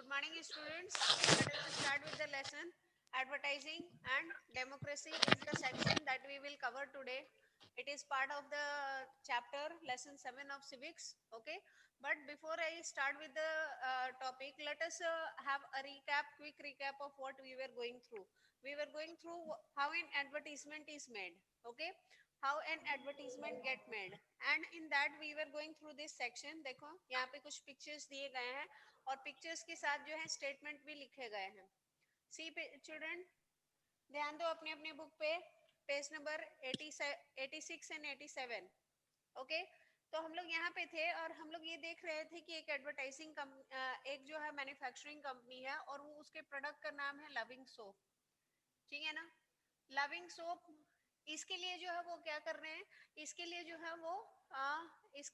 Good morning, students. Let us start with the lesson. Advertising and democracy is the section that we will cover today. It is part of the chapter lesson 7 of civics. Okay, but before I start with the topic, let us have a quick recap of what we were going through. We were going through how an advertisement is made. Okay, how an advertisement get made, and in that we were going through this section. देखो यहाँ पे कुछ pictures दिए गए हैं और pictures के साथ जो है स्टेटमेंट भी लिखे गए हैं. सी चिल्ड्रन, ध्यान दो अपनी अपनी बुक पे, पेज नंबर 86 एंड 87. ओके, तो हम लोग यहाँ पे थे और हम लोग ये देख रहे थे कि एक एक जो है मैन्युफैक्चरिंग कंपनी है और वो उसके प्रोडक्ट का नाम है लविंग सोप. ठीक है ना, लविंग सोप. इसके लिए जो है वो क्या कर रहे हैं, इसके लिए जो है वो इस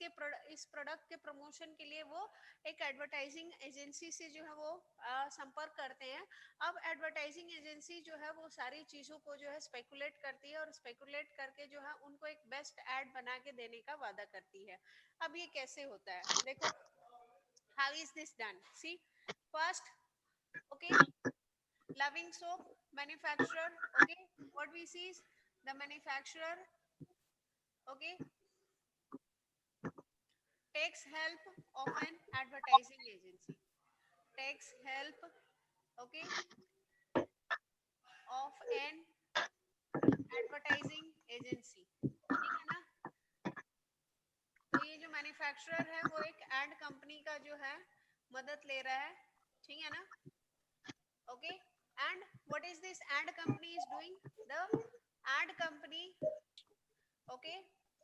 प्रोडक्ट के प्रमोशन के लिए वो एक एडवर्टाइजिंग एजेंसी से जो है वो संपर्क करते हैं. अब एडवर्टाइजिंग एजेंसी जो है वो सारी चीज़ों को जो है स्पेकुलेट करती है और स्पेकुलेट करके जो है उनको एक बेस्ट एड बना के देने का वादा करती है. अब ये कैसे होता है, देखो how is this done. See first, okay, loving soap manufacturer. Okay, what we see is the manufacturer, okay, takes help of an advertising agency, takes help, okay, of an advertising agency. ठीक है ना, तो ये जो manufacturer है वो एक add company का जो है मदद ले रहा है. ठीक है ना, okay. And what is this ad company is doing, the ad company, okay,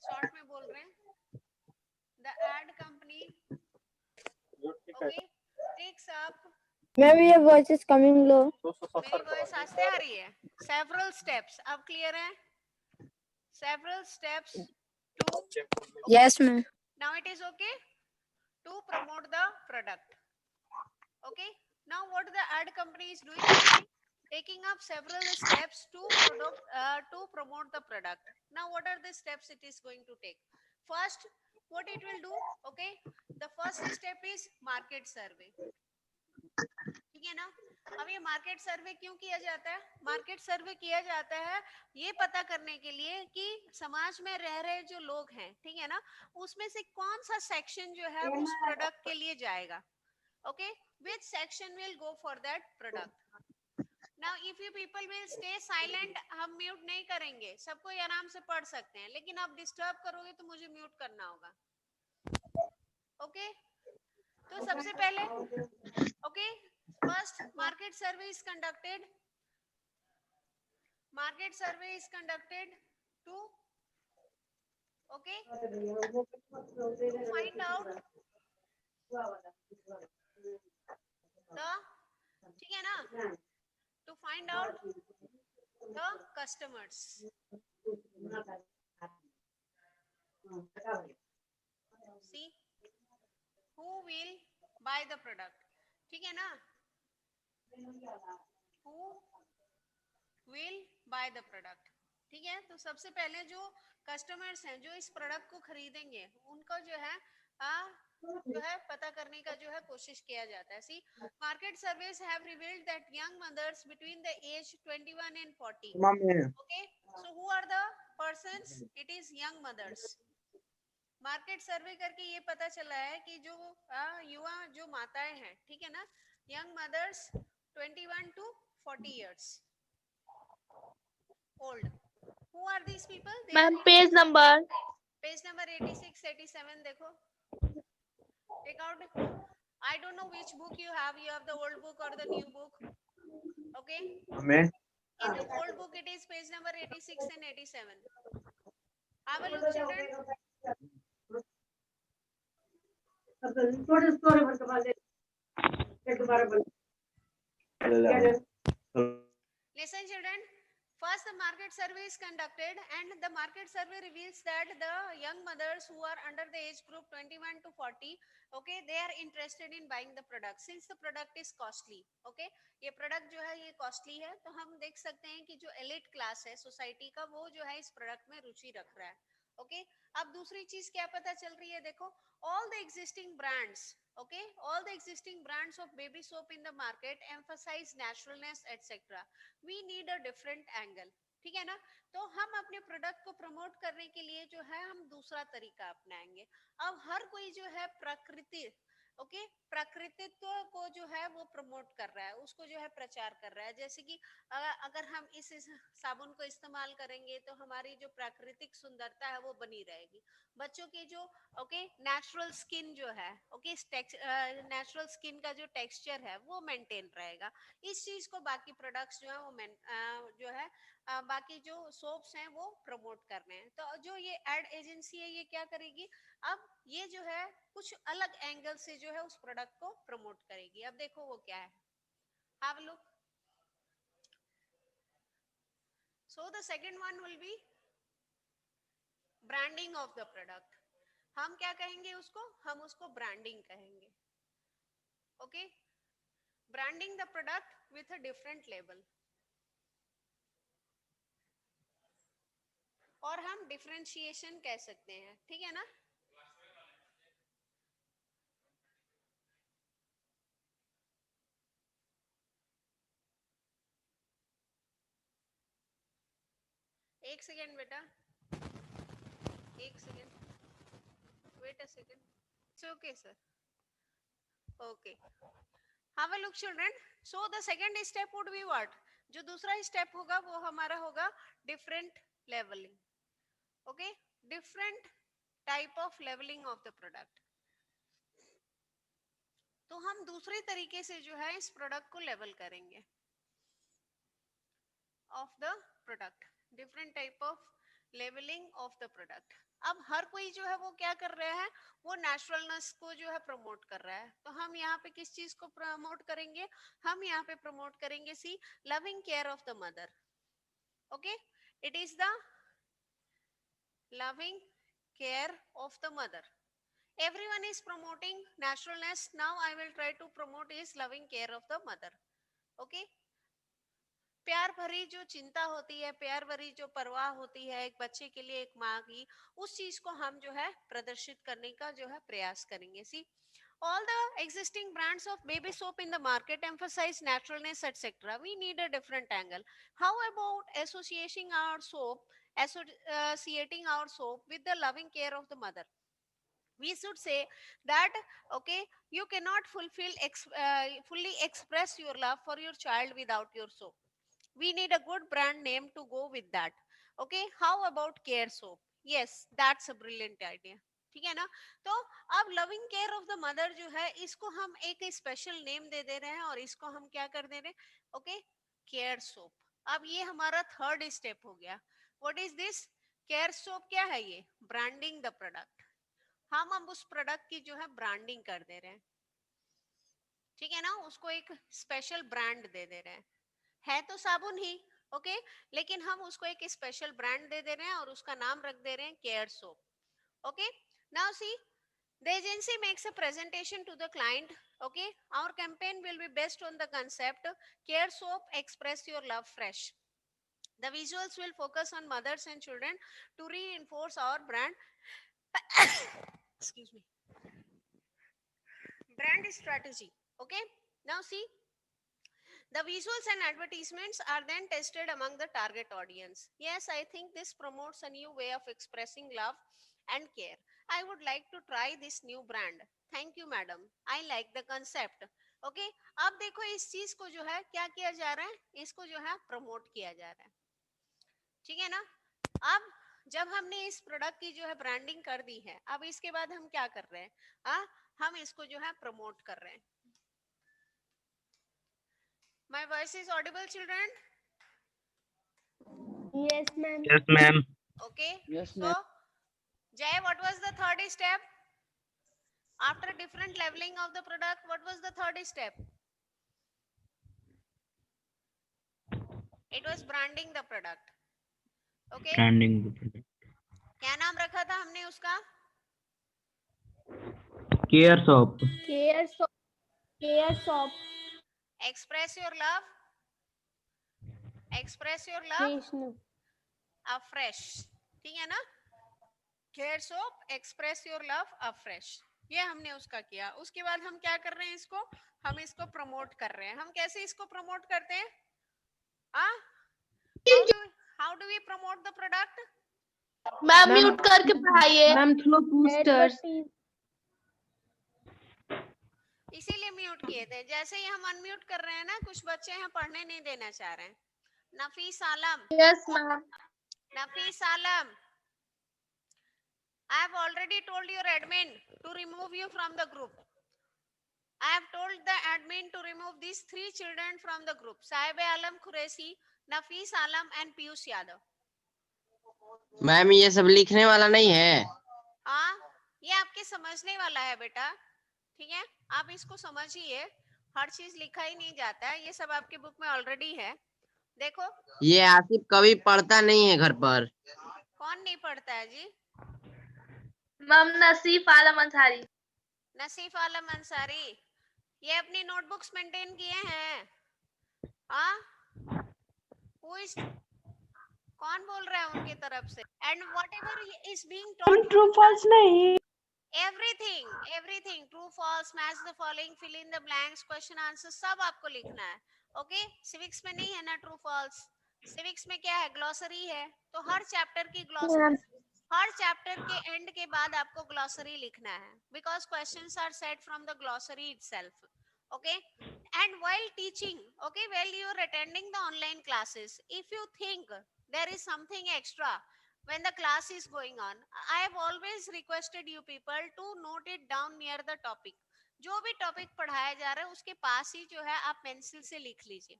short में बोल रहे हैं, the ad company, okay, takes up. Maybe your voice is coming low. मेरी वॉइस आस्ते आ रही है. several steps, अब क्लियर है? several steps to, okay. Yes, ma'am. Now it is okay to promote the product. Okay, now what the ad company is doing, taking up several steps to promote the product. Now what are the steps it is going to take? First, what it will do, okay, the first step is market survey. ठीक है ना, अब ये market सर्वे क्यों किया जाता है? Market सर्वे किया जाता है ये पता करने के लिए कि समाज में रह रहे जो लोग हैं, ठीक है ना, उसमें से कौन सा सेक्शन जो है उस प्रोडक्ट के लिए जाएगा. Okay, which section will go for that product. Now if you people will stay silent, हम म्यूट नहीं करेंगे, सबको आराम से पढ़ सकते हैं, लेकिन आप डिस्टर्ब करोगे तो मुझे म्यूट करना होगा. ओके, तो सबसे पहले, okay, first market survey is conducted. Market survey is conducted to, okay, to find out the, ठीक है ना, to find out the customers. See who will buy the product. ठीक है ना, who will buy the product. ठीक है, तो सबसे पहले जो कस्टमर्स हैं जो इस प्रोडक्ट को खरीदेंगे उनका जो है पता करने का जो है कोशिश किया जाता है. See market surveys have revealed that young mothers between the age 21 and 40. Okay, so who are the persons? It is young mothers. Market survey करके ये पता चला है कि जो युवा जो माताएं हैं, ठीक है ना, young mother's 21 to 40 years old. Who are these people? Ma'am, page number 86, 87. देखो, take out. I don't know which book you have. You have the old book or the new book? Okay. Amen. In the old book, it is page number 86 and 87. Have a look, children. Listen, children. First, the market survey is conducted, and the market survey reveals that the young mothers who are under the age group 21 to 40, okay, they are interested in buying the product since the product is costly. Okay, ये product जो है ये costly है, तो हम देख सकते हैं कि जो elite class है society का वो जो है इस product में रुचि रख रहा है. Okay, अब दूसरी चीज क्या पता चल रही है, देखो all the existing brands, Okay, all the existing brands of baby soap in the market emphasize naturalness etc. We need a different angle. ठीक है ना? तो हम अपने प्रोडक्ट को प्रमोट करने के लिए जो है हम दूसरा तरीका अपनाएंगे. अब हर कोई जो है प्रकृति, ओके, प्राकृतित्व को जो है वो प्रमोट कर रहा है, उसको जो है प्रचार कर रहा है. जैसे कि अगर हम इस साबुन को इस्तेमाल करेंगे तो हमारी जो प्राकृतिक सुंदरता है वो बनी रहेगी. बच्चों की जो, ओके, नेचुरल स्किन जो है, ओके, नेचुरल स्किन का जो टेक्सचर है वो मेंटेन रहेगा. इस चीज को बाकी प्रोडक्ट्स जो है वो जो है बाकी जो सोप्स हैं वो प्रमोट कर रहे हैं. तो जो ये एड एजेंसी है ये क्या करेगी, अब ये जो है कुछ अलग एंगल से जो है उस प्रोडक्ट को प्रमोट करेगी. अब देखो वो क्या है. Have a look. So the second one will be branding of the product. हम क्या कहेंगे उसको, हम उसको ब्रांडिंग कहेंगे. Okay, branding the product with a different label, और हम डिफरेंशिएशन कह सकते हैं. ठीक है ना? एक सेकेंड बेटा, एक second, wait a second. Okay sir, okay. Have a look children. So the second step would be what, जो दूसरा स्टेप होगा वो हमारा होगा different labelling. Okay, different type of labelling of the product. तो हम दूसरे तरीके से जो है इस प्रोडक्ट को लेवल करेंगे of the product, different type of labelling of the product. अब हर कोई जो है वो क्या कर रहा है, वो नेचुरलनेस को जो है प्रमोट कर रहा है. तो हम यहाँ पे किस चीज को प्रमोट करेंगे, हम यहाँ पे प्रमोट करेंगे see loving care of the mother. Okay, it is the loving care of the mother. Everyone is promoting naturalness. Now I will try to promote is loving care of the mother. Okay, प्यार भरी जो चिंता होती है, प्यार भरी जो परवाह होती है एक बच्चे के लिए, एक माँ की, उस चीज को हम जो है प्रदर्शित करने का जो है प्रयास करेंगे. सी, all the existing brands of baby soap in the market emphasize naturalness etc. We need a different angle. How about associating our soap with the loving care of the mother? We should say that, okay, you cannot fully express your love for your child without your soap. We need a good brand name to go with that. Okay, how about care soap? Yes, that's a brilliant idea. ठीक है ना? तो अब loving care of the mother जो है इसको हम एक स्पेशल नेम दे दे रहे हैं और इसको हम क्या कर दे रहे हैं, ओके, केयर सोप. अब ये हमारा थर्ड स्टेप हो गया. What is this? Care soap क्या है? ये ब्रांडिंग द प्रोडक्ट. हम अब उस प्रोडक्ट की जो है ब्रांडिंग कर दे रहे हैं. ठीक है ना? उसको एक स्पेशल ब्रांड दे दे रहे हैं. है तो साबुन ही, ओके, लेकिन हम उसको एक स्पेशल ब्रांड दे दे रहे हैं और उसका नाम रख दे रहे हैं care soap. Okay, now see, the agency makes a presentation to the client. Okay, our campaign will be based on the concept care soap express your love fresh. The visuals will focus on mothers and children to reinforce our brand excuse me, brand strategy. Okay, now see, the visuals and advertisements are then tested among the target audience. Yes, I think this promotes a new way of expressing love and care. I would like to try this new brand. Thank you, madam. I like the concept. Okay, अब देखो इस चीज को जो है क्या किया जा रहा है, इसको जो है प्रमोट किया जा रहा है. ठीक है ना? अब जब हमने इस प्रोडक्ट की जो है ब्रांडिंग कर दी है, अब इसके बाद हम क्या कर रहे हैं, हम इसको जो है प्रमोट कर रहे हैं. My voice is audible, children? Yes, ma'am. Yes, ma'am. Okay. Yes, So, ma'am. Jay, what was the third step? After different leveling of the product, what was the third step? It was branding the product. Okay. Branding the product. क्या नाम रखा था हमने उसका? Care soap. Care soap. Care soap. Express your love. Express your love Vishnu. afresh. ठीक है ना? Care soap, express your love afresh. ये हमने उसका किया। उसके बाद हम क्या कर रहे हैं, इसको हम इसको प्रमोट कर रहे हैं। हम कैसे इसको प्रमोट करते हैं? How do how do we promote the product? Ma'am mute करके पढ़ाइए। Ma'am through posters. इसीलिए म्यूट किए थे। जैसे ही हम अनम्यूट कर रहे हैं ना, कुछ बच्चे हैं पढ़ने नहीं देना चाह रहे हैं। Nafees Alam, yes ma'am. Nafees Alam, I have already told your admin to remove you from the group. I have told the admin to remove these 3 children from the group. Saib Alam Qureshi, Nafis Alam and Piyush Yadav. Ma'am ये सब लिखने वाला नहीं है। हाँ, ये आपके समझने वाला है बेटा, ठीक है? आप इसको समझिए, हर चीज लिखा ही नहीं जाता है, ये सब आपके बुक में ऑलरेडी है। देखो, ये आसिफ कभी पढ़ता नहीं है घर पर। कौन नहीं पढ़ता है जी? मैम नसीफ आलम अंसारी। नसीफ आलम अंसारी, ये अपनी नोटबुक्स मेंटेन किए हैं? हाँ, कौन बोल रहा है उनकी तरफ से? And whatever is being taught, true false नहीं। Everything true false, match the following, fill in the blanks, question answer सब आपको लिखना है। ओके, सिविक्स में नहीं है ना ट्रू फॉल्स। सिविक्स में क्या है? ग्लॉसरी है। तो हर चैप्टर की ग्लॉसरी, हर चैप्टर के एंड के बाद आपको ग्लॉसरी लिखना है, because questions are set from the glossary itself. Okay, and while teaching, okay, while you are attending the online classes, if you think there is something extra when the class is going on, I have always requested you people to note it down near the topic. जो भी topic पढ़ाया जा रहा है उसके पास ही जो है आप पेंसिल से लिख लीजिए।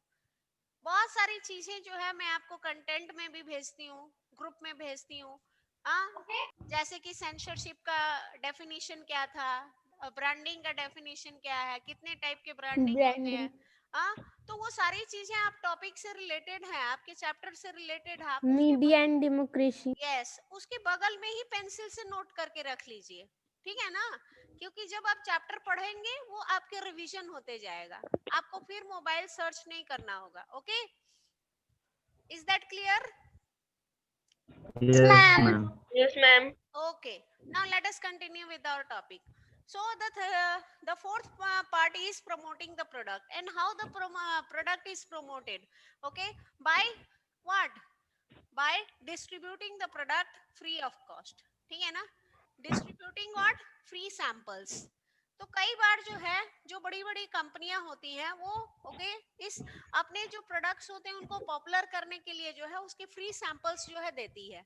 बहुत सारी चीजें जो है मैं आपको कंटेंट में भी भेजती हूँ, ग्रुप में भेजती हूँ। जैसे कि सेंसरशिप का डेफिनेशन क्या था, ब्रांडिंग का डेफिनेशन क्या है, कितने टाइप के ब्रांडिंग होते हैं। तो वो सारी चीजें आप टॉपिक से रिलेटेड है, आपके चैप्टर से रिलेटेड है, आप मीडिया एंड डेमोक्रेसी। यस, उसके बगल में ही पेंसिल से नोट करके रख लीजिए, ठीक है ना? क्योंकि जब आप चैप्टर पढ़ेंगे वो आपके रिवीजन होते जाएगा, आपको फिर मोबाइल सर्च नहीं करना होगा। Okay, is that clear? Yes, ma'am. Yes ma'am. Okay, now let us continue with our topic. So the fourth part is promoting the product, and how the product is promoted. Okay, by what? By distributing the product free of cost. ठीक है ना? Distributing what? Free samples. तो कई बार जो है, जो बड़ी बड़ी कंपनियां होती हैं वो ओके, इस अपने जो प्रोडक्ट्स होते हैं उनको पॉपुलर करने के लिए जो है उसके फ्री सैंपल्स जो है देती है।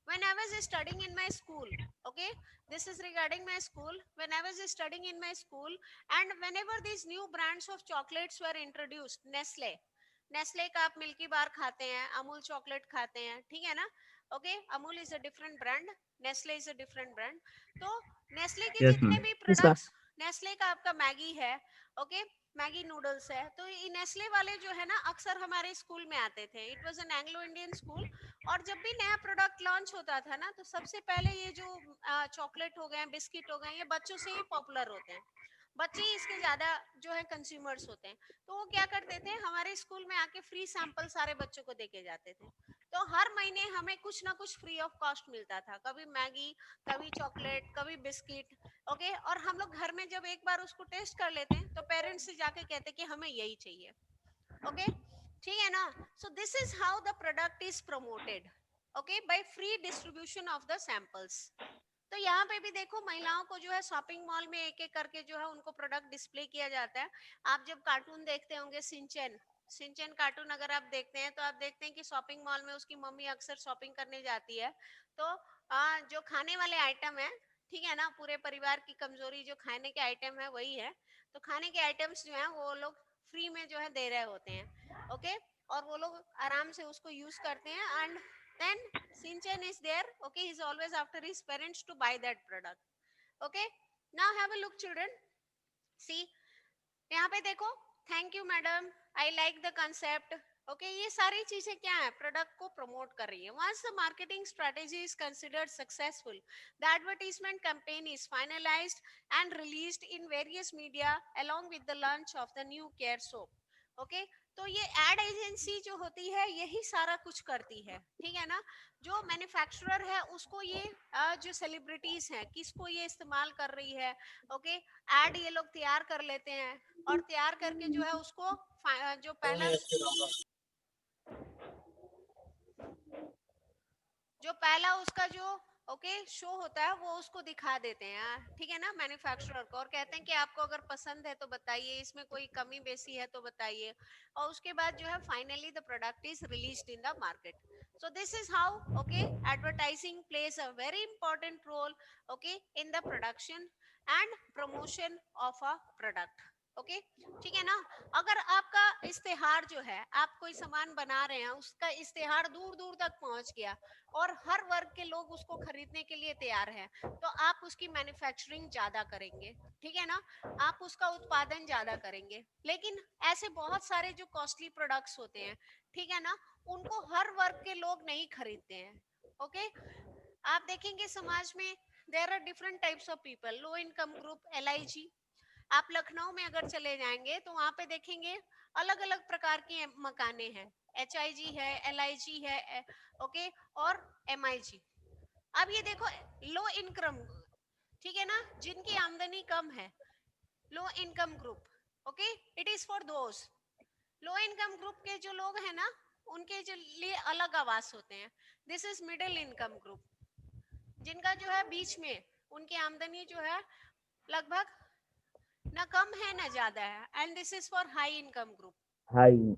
When I was studying in my school, okay, this is regarding my school. When I was studying in my school, and whenever these new brands of chocolates were introduced, Nestle का आप milky बार खाते हैं, Amul chocolate खाते हैं, ठीक है ना? Okay, Amul is a different brand, Nestle is a different brand. तो नेस्ले के Yes, जितने ma'am. भी प्रोडक्ट्स, नेस्ले का आपका मैगी है, ओके, मैगी नूडल्स है, तो ये नेस्ले वाले जो है ना अक्सर हमारे स्कूल में आते थे। It was an Anglo Indian school, और जब भी नया प्रोडक्ट लॉन्च होता था ना, तो सबसे पहले ये जो चॉकलेट हो गए, बिस्किट हो गए, ये बच्चों से ही पॉपुलर होते हैं, बच्चे ही इसके ज्यादा जो है कंज्यूमर्स होते हैं। तो वो क्या करते थे, हमारे स्कूल में आके फ्री सैंपल सारे बच्चों को देके जाते थे। तो हर महीने हमें कुछ ना कुछ फ्री ऑफ कॉस्ट मिलता था, कभी मैगी, कभी चॉकलेट, कभी बिस्किट। ओके, और हम लोग घर में जब एक बार उसको टेस्ट कर लेते हैं तो पेरेंट्स से जाके कहते कि हमें यही चाहिए। ओके, ठीक है ना? So this is how the product is promoted, okay, by free distribution of the samples. तो यहाँ पे भी देखो, महिलाओं को जो है शॉपिंग मॉल में एक एक करके जो है उनको प्रोडक्ट डिस्प्ले किया जाता है। आप जब कार्टून देखते होंगे, सिंचन, सिंचन कार्टून अगर आप देखते हैं तो आप देखते हैं कि शॉपिंग मॉल में उसकी मम्मी अक्सर शॉपिंग करने जाती है। तो जो खाने वाले आइटम है, ठीक है ना, पूरे परिवार की कमजोरी जो खाने के आइटम है वही है। तो खाने के आइटम्स जो है वो लोग फ्री में जो है दे रहे होते हैं। ओके, और वो लोग आराम से उसको यूज करते हैं। And then Shinchan is there, okay, he's always after his parents to buy that product. Okay, now have a look children, see, यहाँ पे देखो, thank you madam, I like the concept. Okay, ये सारी चीजें क्या है, प्रोडक्ट को promote कर रही है। Once the marketing strategy is considered successful, the advertisement campaign is finalised and released in various media along with the launch of the new care soap. Okay तो ये एड एजेंसी जो होती है यही सारा कुछ करती है, ठीक है ना। जो मैन्युफैक्चरर है उसको ये जो सेलिब्रिटीज हैं किसको ये इस्तेमाल कर रही है, ओके एड ये लोग तैयार कर लेते हैं और तैयार करके जो है उसको जो पहला उसका जो ओके शो होता है वो उसको दिखा देते हैं, ठीक है ना, मैन्युफैक्चरर को, और कहते हैं कि आपको अगर पसंद है तो बताइए, इसमें कोई कमी बेसी है तो बताइए, और उसके बाद जो है finally the product is released in the market. So this is how okay advertising plays a very important role okay in the production and promotion of a product. Okay ठीक है ना। अगर आपका इश्तेहार जो है आप कोई सामान बना रहे हैं उसका इश्तेहार दूर दूर तक पहुंच गया और हर वर्ग के लोग उसको खरीदने के लिए तैयार हैं तो आप उसकी मैन्युफैक्चरिंग ज्यादा करेंगे, ठीक है ना, आप उसका उत्पादन ज्यादा करेंगे। लेकिन ऐसे बहुत सारे जो कॉस्टली प्रोडक्ट्स होते हैं, ठीक है ना, उनको हर वर्ग के लोग नहीं खरीदते हैं। ओके आप देखेंगे समाज में there are different types of people, low income group, LIG. आप लखनऊ में अगर चले जाएंगे तो वहां पे देखेंगे अलग अलग प्रकार की मकाने हैं, एचआईजी है, एलआईजी है, ओके और एमआईजी। अब ये देखो लो इनकम, ठीक है ना, जिनकी आमदनी कम है, लो income group, okay it is for those. Low income group के जो लोग हैं ना उनके जो लिए अलग आवास होते हैं। This is middle income group, जिनका जो है बीच में उनकी आमदनी जो है लगभग ना कम है ना ज्यादा है, and this is for high income group. High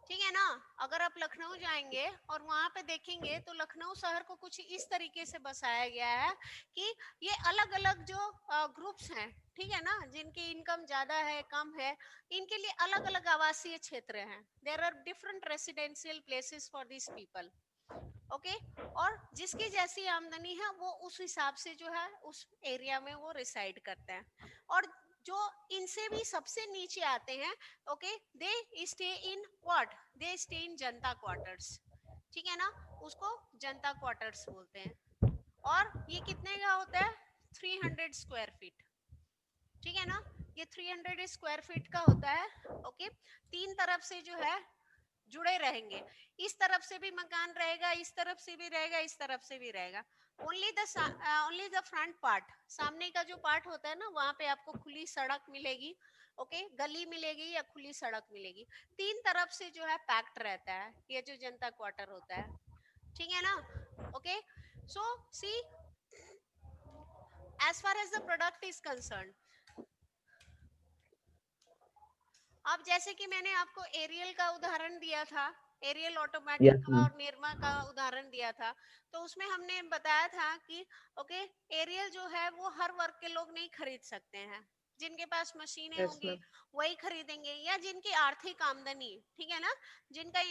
ठीक है ना। अगर आप लखनऊ जाएंगे और वहां पे देखेंगे तो लखनऊ शहर को कुछ इस तरीके से बसाया गया है कि ये अलग अलग जो ग्रुप्स हैं, ठीक है ना, जिनकी इनकम ज्यादा है कम है, इनके लिए अलग अलग आवासीय क्षेत्र हैं। There are different residential places for this people, okay और जिसकी जैसी आमदनी है वो उस हिसाब से जो है उस एरिया में वो रिसाइड करते हैं। और जो इनसे भी सबसे नीचे आते हैं, okay they stay in what, they stay in Janata quarters, ठीक है ना, उसको जनता क्वार्टर्स बोलते हैं। और ये कितने का होता है, 300 स्क्वायर फीट, ठीक है ना, ये 300 स्क्वायर फीट का होता है। ओके तीन तरफ से जो है जुड़े रहेंगे, इस तरफ से भी मकान रहेगा, इस तरफ से भी रहेगा, इस तरफ से भी रहेगा। ओनली द फ्रंट पार्ट, सामने का जो पार्ट होता है ना वहां पे आपको खुली सड़क मिलेगी, ओके गली मिलेगी या खुली सड़क मिलेगी। तीन तरफ से जो है पैक्ट रहता है ये जो जनता क्वार्टर होता है, ठीक है ना। Okay so see as far as the product is concerned, अब जैसे कि मैंने आपको एरियल का उदाहरण दिया था, एरियल ऑटोमेटिक यस का मैम और निर्मा का उदाहरण दिया था, तो उसमें हमने बताया था कि ओके एरियल जो है वो हर वर्ग के लोग नहीं खरीद सकते हैं, जिनके पास मशीनें होंगी वही खरीदेंगे, या जिनकी आर्थिक आमदनी, ठीक है ना, जिनका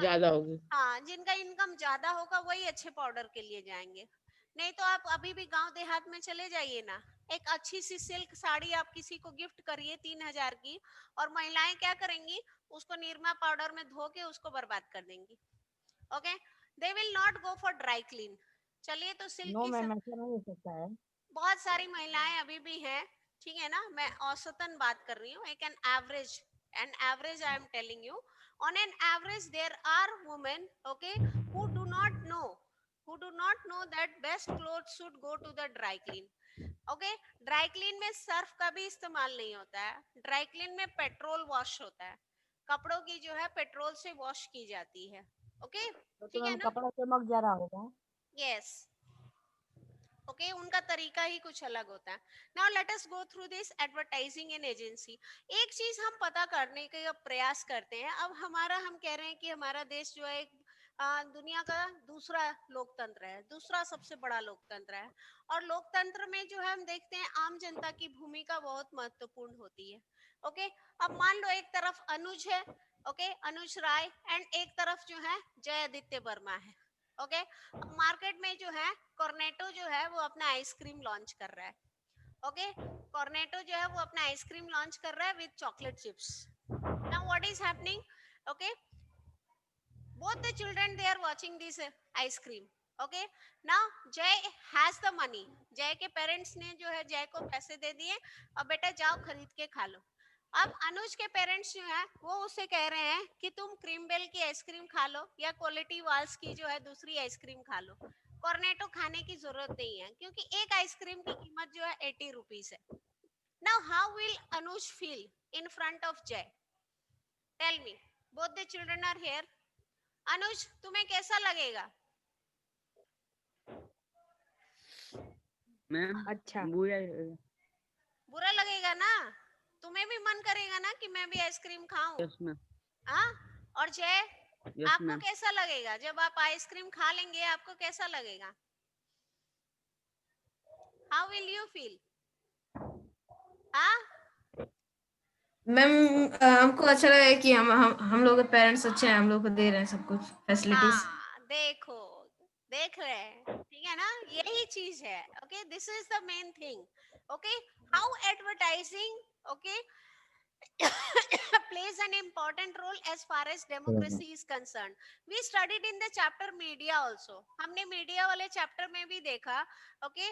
ज्यादा होगी, हाँ जिनका इनकम ज्यादा होगा वही अच्छे पाउडर के लिए जाएंगे। नहीं तो आप अभी भी गांव देहात में चले जाइए ना, एक अच्छी सी सिल्क साड़ी आप किसी को गिफ्ट करिए 3,000 की, और महिलाएं क्या करेंगी, उसको निरमा पाउडर में धो के उसको बर्बाद कर देंगी। Okay they will not go for dry clean. चलिए तो सिल्क की ऐसा नहीं हो सकता है। बहुत सारी महिलाएं अभी भी हैं, ठीक है ना, मैं औसतन बात कर रही हूँ, एक an average I am telling you, on an average there are women okay who do not know that best cloth should go to the dry clean. Okay dry clean में सर्फ का भी इस्तेमाल नहीं होता है, ड्राई क्लीन में petrol wash होता है, कपड़ों की जो है पेट्रोल से वॉश की जाती है। ओके ठीक है ना, कपड़ा चमक जा रहा होगा। यस ओके उनका तरीका ही कुछ अलग होता है। Now let us go through this advertising in agency. एक चीज हम पता करने का प्रयास करते हैं, अब हमारा हम कह रहे हैं कि हमारा देश जो है एक दुनिया का दूसरा लोकतंत्र है, दूसरा सबसे बड़ा लोकतंत्र है, और लोकतंत्र में जो है हम देखते हैं आम जनता की भूमिका बहुत महत्वपूर्ण होती है। ओके अब मान लो एक तरफ अनुज है, ओके अनुज राय, एंड एक तरफ जो है जय आदित्य वर्मा है। ओके मार्केट में जो है कॉर्नेटो जो है वो अपना आइसक्रीम लॉन्च कर रहा है। ओके कॉर्नेटो जो है वो अपना आइसक्रीम लॉन्च कर रहा है with chocolate chips. Now what is happening, okay both the children they are watching this ice cream. Okay now जय has the money, जय के पेरेंट्स ने जो है जय को पैसे दे दिए, अब बेटा जाओ खरीद के खा लो। अब अनुज के पेरेंट्स जो है वो उससे कह रहे हैं कि तुम क्रीम बेल की आइसक्रीम खा लो या क्वालिटी वाल्स की जो है दूसरी आइसक्रीम खा लो, कॉर्नेटो खाने की जरूरत नहीं है क्योंकि एक आइसक्रीम की कीमत जो है 80 रुपीज है. Now how will Anuj feel in front of Jay? Tell me, both the children are here. Anuj तुम्हें कैसा लगेगा? मैम अच्छा बुरा बुरा लगेगा ना? तुम्हें भी मन करेगा ना कि मैं भी आइसक्रीम खाऊं? यस मैम हाँ. और जय, यस आपको मैम कैसा लगेगा जब आप आइसक्रीम खा लेंगे? आपको कैसा लगेगा? How will you feel? हाँ, मैम हमको अच्छा लगा है कि हम लोग के पेरेंट्स अच्छे हैं, हम लोग को दे रहे हैं सब कुछ फैसिलिटीज. हाँ, देखो, देख रहे हैं, ठीक है ना? यही चीज है. Okay, this is the main thing. Okay, how advertising, okay, plays an important role as far as democracy is concerned. We studied in the chapter media also. हमने मीडिया वाले चैप्टर में भी देखा. ओके,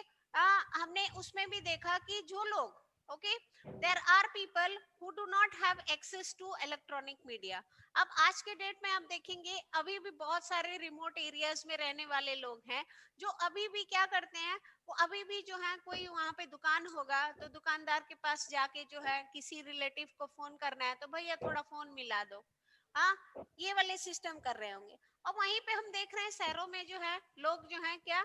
हमने उसमें भी देखा कि जो लोग, okay, there are people who do not have access to electronic media. अब आज के डेट में आप देखेंगे अभी भी बहुत सारे रिमोट एरियाज में रहने वाले लोग हैं जो अभी भी क्या करते हैं, वो अभी भी जो है कोई वहां पे दुकान होगा तो दुकानदार के पास जाके जो है किसी रिलेटिव को फोन करना है तो भैया थोड़ा फोन मिला दो. हाँ, ये वाले सिस्टम कर रहे होंगे. और वहीं पे हम देख रहे हैं शहरों में जो है लोग जो है क्या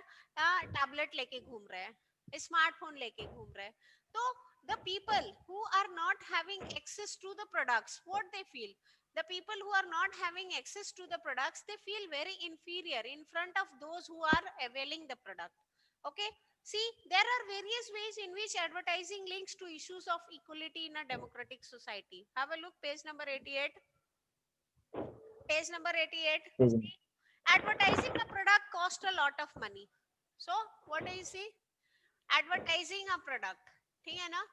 टैबलेट लेके घूम रहे हैं, स्मार्टफोन लेके घूम रहे हैं. तो the people who are not having access to the products, what they feel, the people who are not having access to the products, they feel very inferior in front of those who are availing the product. Okay, see, there are various ways in which advertising links to issues of equality in a democratic society. Have a look, page number 88. Page number 88. See, advertising a product cost a lot of money. So what do you see? Advertising a product, ठीक है ना?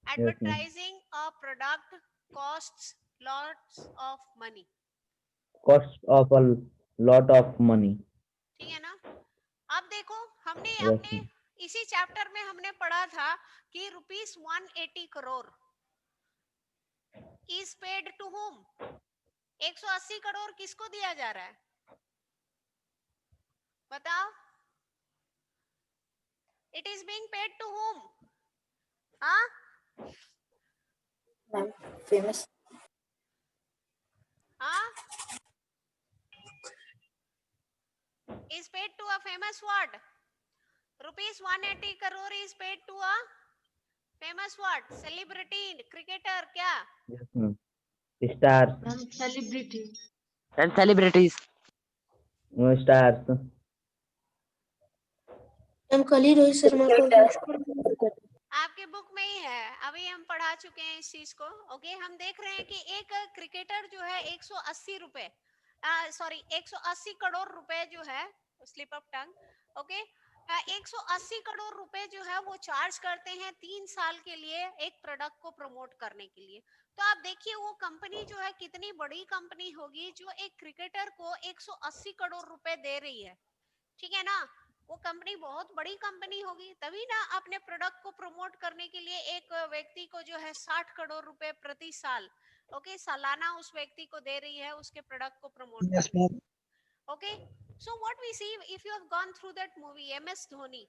Advertising a product costs lots of money. cost of a lot of money. ठीक है ना? अब देखो, हमने Yes, अपने इसी चैप्टर में हमने पढ़ा था कि rupees 180 crore is paid to whom? 180 crore किसको दिया जा रहा है? बताओ. It is being paid to whom? हाँ, फेमस हाँ, is paid to a famous what? Rupees 180 crore is paid to a famous what? Celebrity, cricketer, क्या? yes ma'am. Stars, celebrity. And celebrities. stars. हम कल ही रोहित शर्मा को आपके बुक में ही है, अभी हम पढ़ा चुके हैं इस चीज को. ओके, हम देख रहे हैं कि एक क्रिकेटर जो है 180 रुपए, सॉरी 180 करोड़ रुपए जो है, slip of tongue, okay, 180 crore रुपए जो है वो चार्ज करते हैं 3 साल के लिए एक प्रोडक्ट को प्रमोट करने के लिए. तो आप देखिए वो कंपनी जो है कितनी बड़ी कंपनी होगी जो एक क्रिकेटर को 180 करोड़ रुपए दे रही है. ठीक है ना? वो कंपनी बहुत बड़ी कंपनी होगी, तभी ना अपने प्रोडक्ट को प्रमोट करने के लिए एक व्यक्ति को जो है 60 करोड़ रुपए प्रति साल, ओके, सालाना उस व्यक्ति को दे रही है उसके प्रोडक्ट को प्रमोट करने. Okay, so what we see if you have gone through that movie MS Dhoni.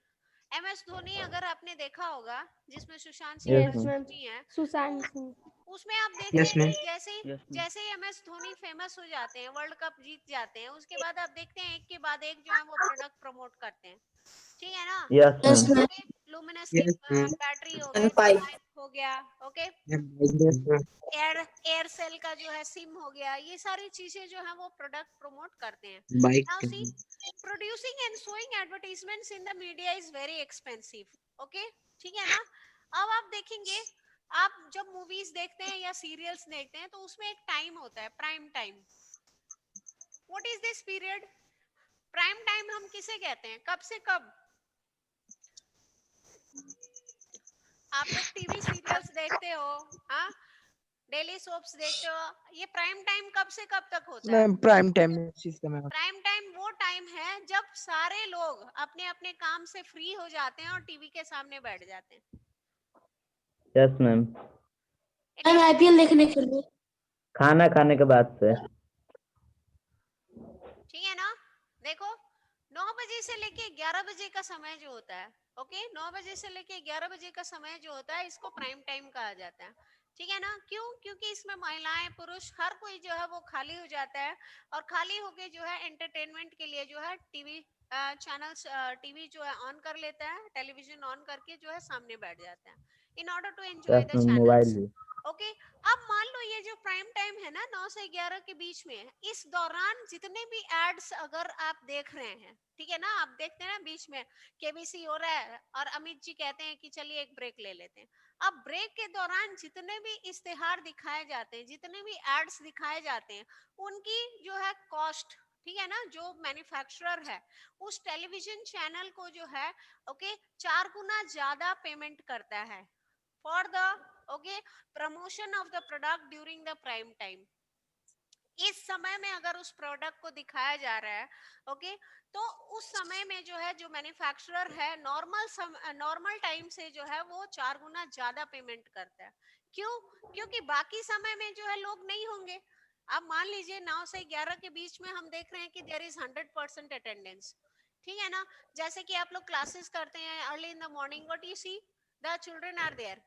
MS Dhoni अगर आपने देखा होगा जिसमें सुशांत सिंह Yes, राजपूत ma'am. जी हैं, सुशांत सिंह. उसमें आप देखते Yes, हैं ma'am. कि जैसे Yes, ma'am. जैसे एमएस धोनी फेमस हो जाते हैं, वर्ल्ड कप जीत जाते हैं, उसके बाद आप देखते हैं एक के बाद एक जो है वो प्रोडक्ट प्रमोट करते हैं. ठीक है ना? Yes ma'am. ओके, लुमिनस की बैटरी हो गया, पाइप हो गया, ओके, Yes, ma'am. एयरसेल का जो है सिम हो गया, ये सारी चीजें जो है वो प्रोडक्ट प्रमोट करते हैं. Bike. Now see, producing and showing advertisements in the media is very expensive. Okay, ठीक है ना? अब आप देखेंगे, आप जब मूवीज देखते हैं या सीरियल्स देखते हैं तो उसमें एक टाइम होता है, prime time. What is this period? Prime time हम किसे कहते हैं? कब से कब? आप लोग टीवी सीरियल्स देखते हो, हाँ, डेली सोप्स देखते हो, ये प्राइम टाइम कब से कब तक होता है? Prime time system. Prime time वो टाइम है जब सारे लोग अपने अपने काम से फ्री हो जाते हैं और टीवी के सामने बैठ जाते हैं. Yes ma'am. It is IPL देखने के लिए। खाना खाने के बाद से। ठीक है ना। देखो 9 बजे से लेके 11 बजे का समय जो होता है, ओके 9 बजे से लेके 11 बजे का समय जो होता है इसको प्राइम टाइम कहा जाता है। ठीक है ना। क्यों? क्योंकि इसमें महिलाएं पुरुष हर कोई जो है वो खाली हो जाता है और खाली होके जो है एंटरटेनमेंट के लिए जो है टीवी चैनल्स टीवी जो है ऑन कर लेता है, टेलीविजन ऑन करके जो है सामने बैठ जाता है in order to enjoy the mobile channels. भी। ओके अब मान लो ये जो प्राइम टाइम है ना 9 से 11 के बीच में, इस दौरान जितने भी एड्स अगर आप देख रहे हैं, ठीक है ना, आप देखते हैं ना बीच में केबीसी हो रहा है और अमित जी कहते हैं कि चलिए एक ब्रेक ले लेते हैं। अब ब्रेक के दौरान जितने भी इश्तेहार दिखाए जाते हैं, जितने भी एड्स दिखाए जाते हैं, उनकी जो है कॉस्ट, ठीक है ना, जो मैन्युफैक्चरर है उस टेलीविजन चैनल को जो है ओके 4 गुना ज्यादा पेमेंट करता है for the okay promotion of the product during the prime time. इस समय में अगर उस प्रोडक्ट को दिखाया जा रहा है ओके तो उस समय में जो है जो मैन्युफैक्चरर है नॉर्मल टाइम से जो है वो 4 गुना ज्यादा पेमेंट करता है। क्यों? क्योंकि बाकी समय में जो है लोग नहीं होंगे। अब मान लीजिए 9 से 11 के बीच में हम देख रहे हैं कि देयर इज 100% अटेंडेंस, ठीक है ना। जैसे कि आप लोग क्लासेस करते हैं early in the morning, what you see the children are there,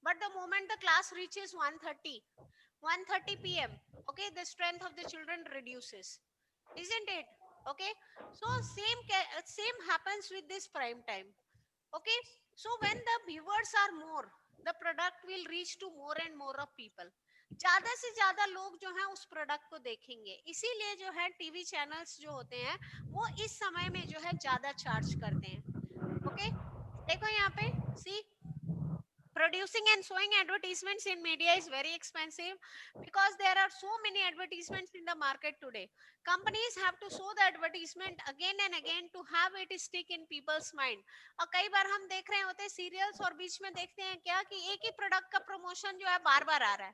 but the moment the class reaches 1:30 p.m, okay, the strength of the children reduces, isn't it? Okay, so same happens with this prime time. Okay, so when the viewers are more, the product will reach to more and more of people. ज्यादा से ज्यादा लोग जो है उस product को देखेंगे, इसीलिए जो है टीवी चैनल्स जो होते हैं वो इस समय में जो है ज्यादा चार्ज करते हैं। ओके देखो यहाँ पे सी, producing and showing advertisements in media is very expensive because there are so many advertisements in the market today. Companies have to show the advertisement again and again to have it stick in people's mind. और कई बार हम देख रहे होते हैं serials और बीच में देखते हैं क्या कि एक ही प्रोडक्ट का प्रमोशन जो है बार बार आ रहा है,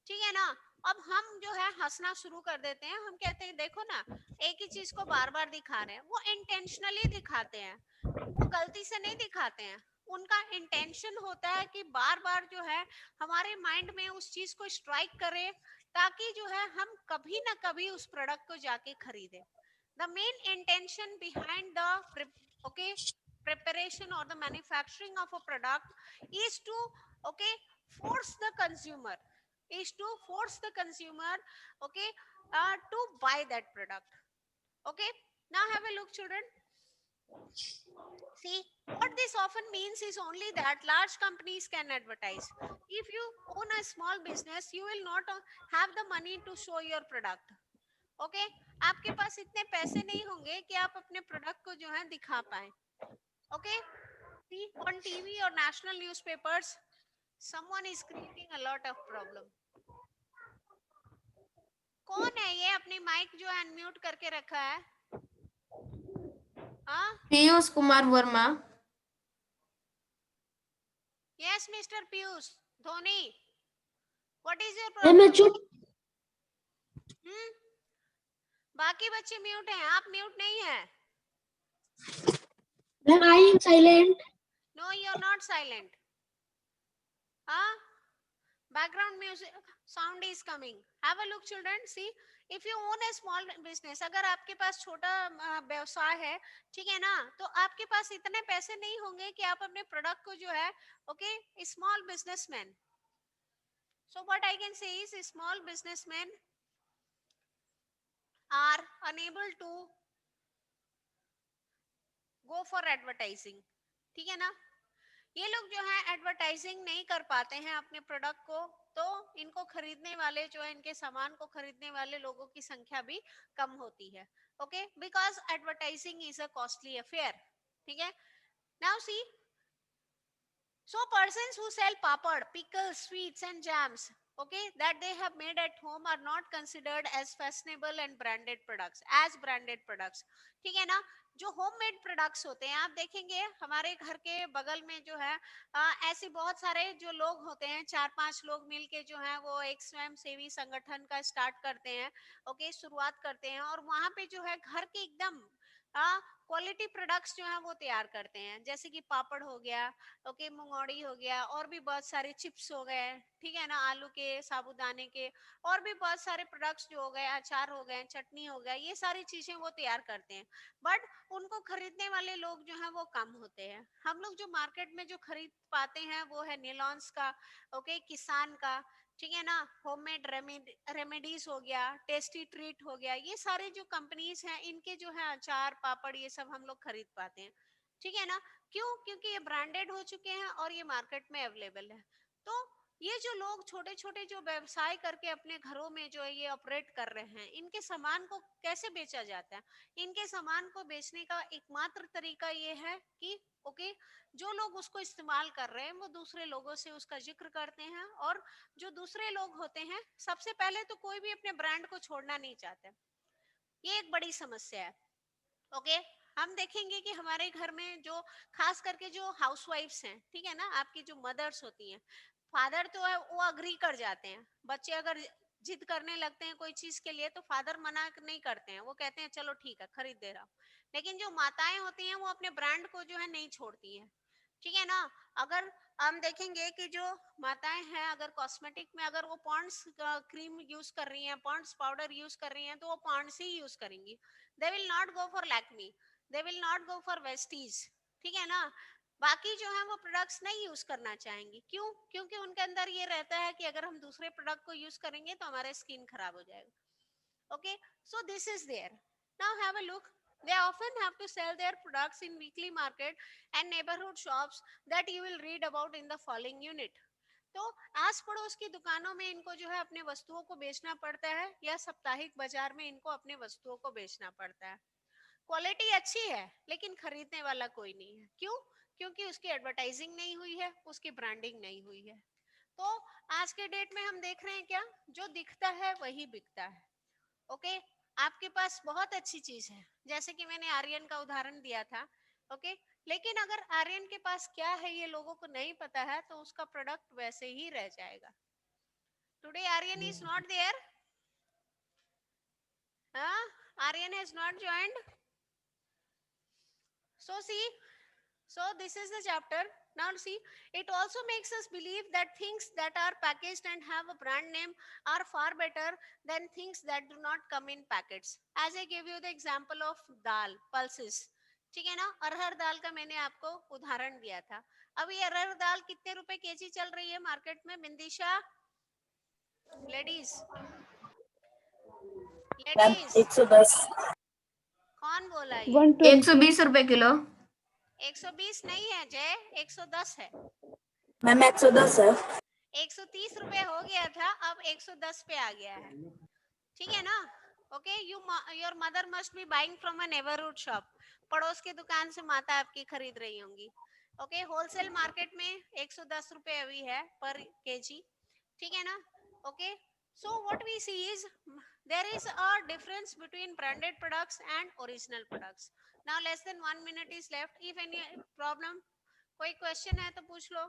ठीक है ना। अब हम जो है हंसना शुरू कर देते हैं, हम कहते हैं देखो ना एक ही चीज को बार बार दिखा रहे हैं। वो इंटेंशनली दिखाते हैं, वो गलती से नहीं दिखाते हैं। उनका इंटेंशन होता है कि बार बार जो है हमारे माइंड में उस चीज को स्ट्राइक करे ताकि जो है हम कभी ना कभी उस प्रोडक्ट को जाके खरीदें। The main intention behind the okay preparation or the manufacturing of a product is to okay force the consumer okay to buy that product. Okay, now have a look children. See, what this often means is only that large companies can advertise. If you own a small business, you will not have the money to show your product. Okay, आपके पास इतने पैसे नहीं होंगे कि आप अपने product को जो है दिखा पाए। Okay, see on TV or national newspapers, someone is creating a lot of problem. कौन है ये अपनी माइक जो अनम्यूट करके रखा है? हाँ, Piyush Kumar Verma. yes Mr. Piyush Dhoni, what is your problem? बाकी बच्चे म्यूट हैं, आप म्यूट नहीं है। Ma'am I am silent. No, you are not silent. हाँ, background music sound is coming. Have a look children. See, if you own a small business, अगर आपके पास छोटा व्यवसाय है, ठीक है ना, तो आपके पास इतने पैसे नहीं होंगे कि आप अपने प्रोडक्ट को जो है okay small businessman, so what I can say is small businessmen are unable to go for advertising, ठीक है ना। ये लोग जो है एडवर्टाइजिंग नहीं कर पाते हैं अपने प्रोडक्ट को, तो इनको खरीदने वाले जो है इनके सामान को खरीदने वाले लोगों की संख्या भी कम होती है। Okay, because advertising is a costly affair, ठीक है। Now see, so persons who sell papad, pickles, sweets and jams, okay, that they have made at home are not considered as fashionable and branded products, as branded products, ठीक है ना। जो homemade products होते हैं, आप देखेंगे हमारे घर के बगल में जो है ऐसे बहुत सारे जो लोग होते हैं, 4-5 लोग मिलके जो है वो एक स्वयं सेवी संगठन का स्टार्ट करते हैं, ओके शुरुआत करते हैं, और वहां पे जो है घर के एकदम क्वालिटी प्रोडक्ट्स जो है वो तैयार करते हैं, जैसे कि पापड़ हो गया, ओके, मुंगौड़ी हो गया, और भी बहुत सारे चिप्स हो गए, ठीक है ना, आलू के, साबूदाने के, और भी बहुत सारे प्रोडक्ट्स जो हो गए, अचार हो गए, चटनी हो गया, ये सारी चीजें वो तैयार करते हैं। बट उनको खरीदने वाले लोग जो है वो कम होते हैं। हम लोग जो मार्केट में जो खरीद पाते हैं वो है नीलॉन्स का, ओके, किसान का, ठीक है ना, होममेड रेमेडीज हो गया, टेस्टी ट्रीट हो गया, ये सारे जो कंपनीज हैं इनके जो है अचार पापड़ ये सब हम लोग खरीद पाते हैं, ठीक है ना। क्यों? क्योंकि ये ब्रांडेड हो चुके हैं और ये मार्केट में अवेलेबल है। तो ये जो लोग छोटे छोटे जो व्यवसाय करके अपने घरों में जो है ये ऑपरेट कर रहे हैं, इनके सामान को कैसे बेचा जाता है? इनके सामान को बेचने का एकमात्र तरीका ये है कि ओके, जो लोग उसको इस्तेमाल कर रहे हैं वो दूसरे लोगों से उसका जिक्र करते हैं, और जो दूसरे लोग होते हैं, सबसे पहले तो कोई भी अपने ब्रांड को छोड़ना नहीं चाहता, ये एक बड़ी समस्या है। ओके, हम देखेंगे कि हमारे घर में जो खास करके जो हाउसवाइफ्स हैं, ठीक है ना, आपकी जो मदर्स होती हैं, फादर तो है वो अग्री कर जाते हैं, बच्चे अगर जिद करने लगते हैं कोई चीज के लिए तो फादर मना नहीं करते हैं, वो कहते हैं चलो ठीक है खरीद दे रहा हूँ। लेकिन जो माताएं होती हैं वो अपने ब्रांड को जो है नहीं छोड़ती हैं, ठीक है ना। अगर हम देखेंगे कि जो माताएं हैं, अगर कॉस्मेटिक में अगर वो पॉन्ड्स क्रीम यूज कर रही हैं, पॉन्ड्स पाउडर यूज कर रही हैं, तो वो पॉन्ड्स ही यूज करेंगी, they will not go for Lakme, they will not go for Vestige, ठीक है ना। बाकी जो है वो प्रोडक्ट्स नहीं यूज करना चाहेंगी। क्यों? क्योंकि उनके अंदर ये रहता है कि अगर हम दूसरे प्रोडक्ट को यूज करेंगे तो हमारा स्किन खराब हो जाएगा। Okay, so this is there. Now have a look. They often have to sell their products in weekly market and neighborhood shops that you will read about in the following unit. तो आस पड़ोस की दुकानों में इनको जो है अपने वस्तुओं को बेचना पड़ता है, या साप्ताहिक बाजार में इनको अपने वस्तुओं को बेचना पड़ता है। क्वालिटी अच्छी है लेकिन खरीदने वाला कोई नहीं है। क्यों? क्योंकि उसकी एडवर्टाइजिंग नहीं हुई है, उसकी ब्रांडिंग नहीं हुई है। तो आज के डेट में हम देख रहे हैं क्या, जो दिखता है वही बिकता है। ओके, आपके पास बहुत अच्छी चीज है, जैसे कि मैंने आर्यन का उदाहरण दिया था, ओके, लेकिन अगर आर्यन के पास क्या है ये लोगों को नहीं पता है तो उसका प्रोडक्ट वैसे ही रह जाएगा। Today Aryan is not there, Aryan has not joined. So see, so this is the chapter. Now see, it also makes us believe that things that are packaged and have a brand name are far better than things that do not come in packets. As I gave you the example of dal, pulses, ठीक है ना, अरहर दाल का मैंने आपको उदाहरण दिया था। अब ये अरहर दाल कितने रुपए केजी चल रही है मार्केट में बिंदिशा? लेडीज, लेडीज 110 कौन बोला ये? 120 रुपए किलो। 120 नहीं है जय, 110 है। मैम 110 है। 130 रुपए हो गया था, अब 110 पे आ गया है, ठीक है ना। Okay, your mother must be buying from a neighbourhood shop, पड़ोस की दुकान से माता आपकी खरीद रही होंगी। ओके, होलसेल मार्केट में 110 रुपए अभी है पर केजी, ठीक है ना। Okay, so what we see is there is a difference between branded products and original products. Now less than 1 minute is left. If any problem, कोई क्वेश्चन है तो पूछ लो।